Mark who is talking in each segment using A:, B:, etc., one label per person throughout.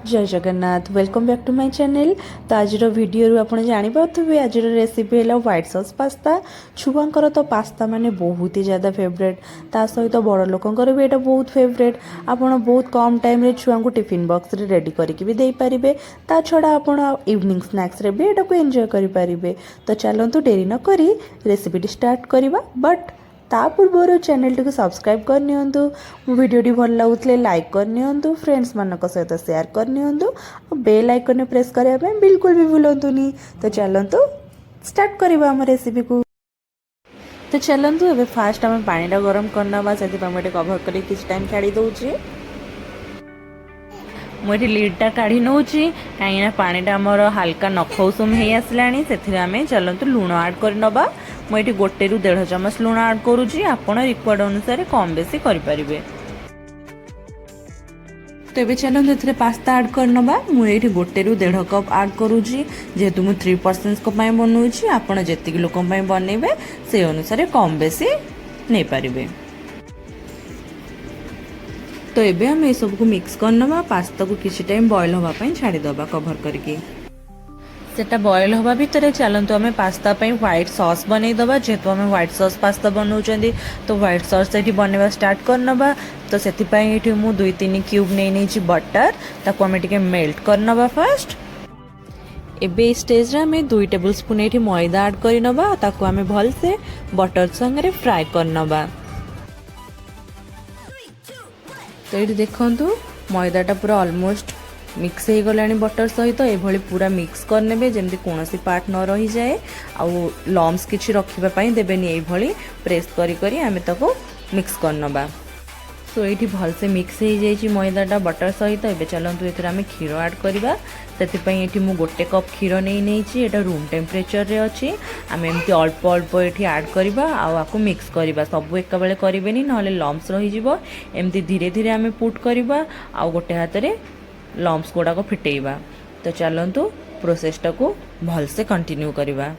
A: जय Jagannath welcome back to my channel. तो आज वीडियो आप जानीपे आज रेसिपी है व्हाइट सॉस पास्ता। छुआंकर तो पास्ता माने बहुत ही ज़्यादा फेवरेट, ता सहित बड़ लोकंर भी यहाँ बहुत फेवरेट। आपड़ बहुत कम टाइम रे छुआ को टिफिन बॉक्स रे रेडी करके भी दे पारिबे। ता छड़ा आपड़ इवनिंग स्नैक्स रे भी यहाँ को एंजॉय करें। तो चलतु डेरी न करी रेसिपी स्टार्ट करवा। बट ता पूर्व चैनल टी सब्सक्राइब करनी, वीडियो भल लगुले लाइक करनी, फ्रेंड्स मान सहित शेयर करनी, बेल आइकन प्रेस करने बिल्कुल भी भूलतुनि। तो चलतु स्टार्ट करवा आम रेसिपी को। तो चलतु ए फास्ट आम पानीटा गरम करना से कभर कर किसी टाइम छाड़ी दौची। मुझे लीडटा काढ़ी नौ कहीं पानीटा आमर हाल्का नखौसुम हो आसला से आम चलतु लुण आड कर नवा। मुझे गोटे रु 1.5 चमच लुण आड करुँची, आपड़ रिक्वायर्ड अनुसार कम बेसी करें। तो ये चलते ए पास्ता आड कर नवा। मुझे गोटे रु 1.5 कप आड करुँची, जेहेतु मुझे 3 पर्सन्स बनाऊँगी। आपड़ जी लोक बनइबे से अनुसार कम बेसी नहीं पारे। तो ये आम ये सबको मिक्स करनवा। पास्ता को किसी टाइम बॉयल होगापाई छाड़ीदबा कभर करके। सेटा बॉयल हवा भितर चलतु आम पास्ता व्हाइट सॉस बनईदबा। जेहेतु आम व्हाइट सॉस पास्ता बनाऊँ तो व्हाइट सॉस ये बनवा स्टार्ट करनवा। तो से मु 2-3 क्यूब नहीं बटर, ताको आम टिके मेल्ट करनवा फर्स्ट। एबे स्टेज रे आम 2 टेबल स्पून ये मैदा आड करनवा। ताको आम भलसे बटर संगे फ्राए करनवा। तो ये देखु मैदाटा पूरा ऑलमोस्ट मिक्स हो गलानी बटर सहित। ये पूरा मिक्स करने जमी कौन पार्ट न रही जाए, आउ लम्स किसी रखापी देवेनि। ये प्रेस करी आम ताको मिक्स करनवा। सो ये भलसे मिक्स हो जाए मैदाटा बटर सहित। ए चलतु ये आम क्षीर आड करवा। से मु 1 कप क्षीर नहीं एटा रूम टेम्परेचर रे अच्छी। आम एमती अल्प अल्प ये आड करवा आपको मिक्स करवा। सब एक बेले करेनि ना लम्स रही। एमती धीरे धीरे आम पुट करवा आ गोटे हाथ में लम्स गुड़ाक फिटेबा। तो चलतु प्रोसेसटा को भलसे कंटिन्यू करवा।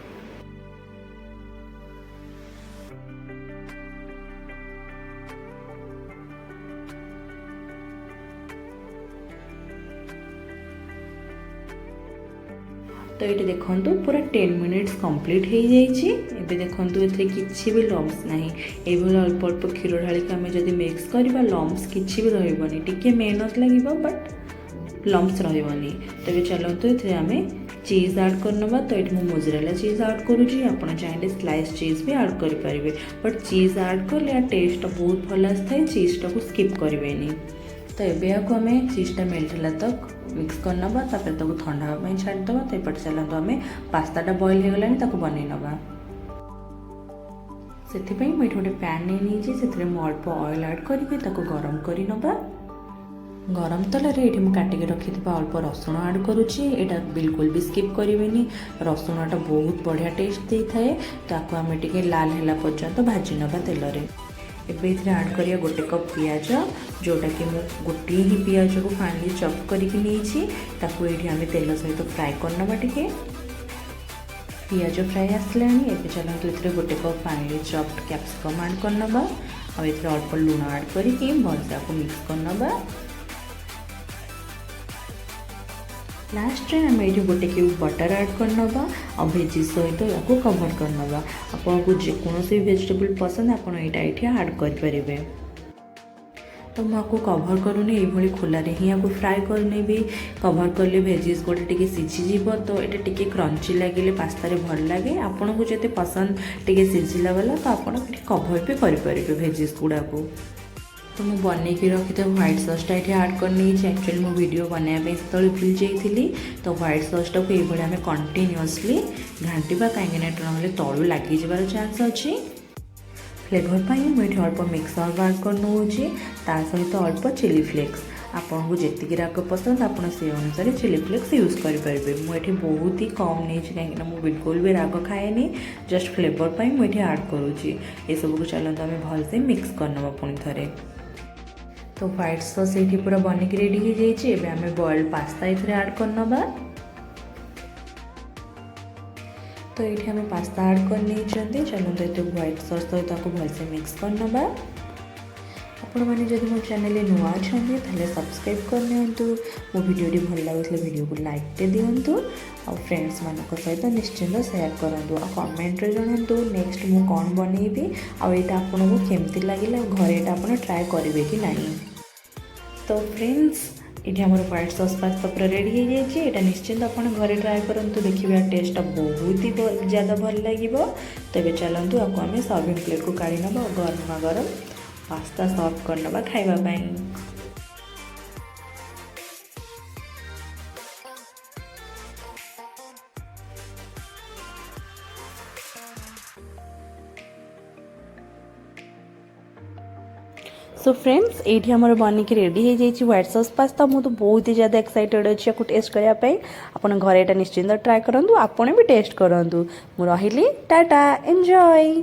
A: तो ये देखु पूरा 10 मिनिट्स कंप्लीट हो जाए। देखु ये किसी भी लम्स ना। ये अल्प अल्प क्षीर ढाल आम जब मिक्स करवा लम्स किसी भी रही टी मेहनत लगे बट लम्स रही। तो ये चलतु ये आम चीज आड करनवा। तो ये मोजरेला चीज आड करुँची। आप चाहिए स्लाइस चीज भी आड करें, बट चीज आड कले टेस्ट बहुत भल आए। चीजटा को स्किप करें। तो ये आम चीजटा मेल्ट है तक मिक्स करनवा। तापर ताको ठंडा होगा छाड़ीदबा। तो ये चलते आम पास्ताटा बॉयल हो गलानी ताको बनई नवा। से मुझे गोटे पैन नहीं से अल्प ऑयल ऐड करके गरम कर नवा। गरम तलार ये काटिक रखी अल्प रसुण ऐड करुँची। यहाँ बिल्कुल भी स्किप करेनि। रसुणटा बहुत बढ़िया टेस्ट दे थाए। ताको आम टे लाल है पर्यंत भाजी नवा तेल रे। एवं आड करिया 1 कप पियाज, जोटा कि मु गोटे ही पियाज को फाइनली चॉप करके ये आम तेल सहित फ्राए करनवा। टिके पियाज फ्राए आसला। चलते ये 1 cup finally chopped capsicum add करनवा। और ये अल्प लुण ऐड करके भलसे आपको मिक्स करनवा। लास्ट रे आम ये 1 क्यूब बटर ऐड करनवा। और भेजिज सहित या कभर करनवा। आपको जेकोसी वेजिटेबल पसंद आप ये ऐड करें। तो मुझे कभर करूनी ये खोलार ही आपको फ्राए करनी। कभर कले भेजिज गोटे टी सीझीज। तो ये टी क्रंची लगे पास्तार भल लगे। आपन को जब पसंद टी सीझला वाला तो आप कभर भी करें भेजिज गुड़ा को। तो मुझे बनई रखी था व्हाइट सॉसटा ये ऐड करनी। एक्चुअली मो वीडियो बनाया से भूल जाइए। तो व्हाइट सॉसटा को ये आम कंटिन्यूअसली घाटा कहीं ना तलू लग जावर चान्स अच्छी। फ्लेवर पर मुझे अल्प मिक्स हर्ब ऐड कर नौची। सहित अल्प चिली फ्लेक्स आपन को जी राग पसंद आप से अनुसार चिली फ्लेक्स यूज करेंगे। मुझे बहुत ही कम नहीं कहीं मुझे बिल्कुल भी राग खाएनि। जस्ट फ्लेवर पर मुझे ऐड करुँची। ये सबको चलते आम भलसे मिक्स करनवा पुणी थे। तो व्हाइट सॉस ये पूरा बनिक रेडी हो जाए। आम बॉइल्ड पास्ता ये ऐड करनवा। तो ये आम पास्ता ऐड कर नहीं चलते ये व्हाइट सॉस सहित भलसे मिक्स करनवा। आपण मैंने जब मो चैनल नुआ अच्छा ताले सब्सक्राइब करनी मो वीडियो भल लगे वीडियो को लाइक टे दिंतु आ फ्रेंड्स मान सहित निश्चिंत सेयार करूँ आ कमेंट रे जणातु नेक्स्ट मु कौन बनइबी आईटा आपको केमती लगे घरे आप ट्राए करेंगे कि नहीं। तो फ्रेंड्स ये आम व्हाइट सॉस पास्ता पूरा रेडी हो जाए। यहाँ निश्चिंत आप घरे ट्राए करूँ देखिए टेस्ट बहुत ही ज़्यादा भल लगे। तो ये चलतु आपको आम सर्विंग प्लेट को काढ़ी नवा गरमा गरम पास्ता सर्व करनवा खाइबापी। सो फ्रेंड्स ये आमर बनिक रेडी हो जाए व्हाइट सॉस पास्ता। मुझे तो बहुत ही ज़्यादा एक्साइटेड अच्छी आपको टेस्ट करने आपन घरे निश्चिंत ट्राए करूँ आपने भी टेस्ट करूँ। मुझे टाटा एंजॉय।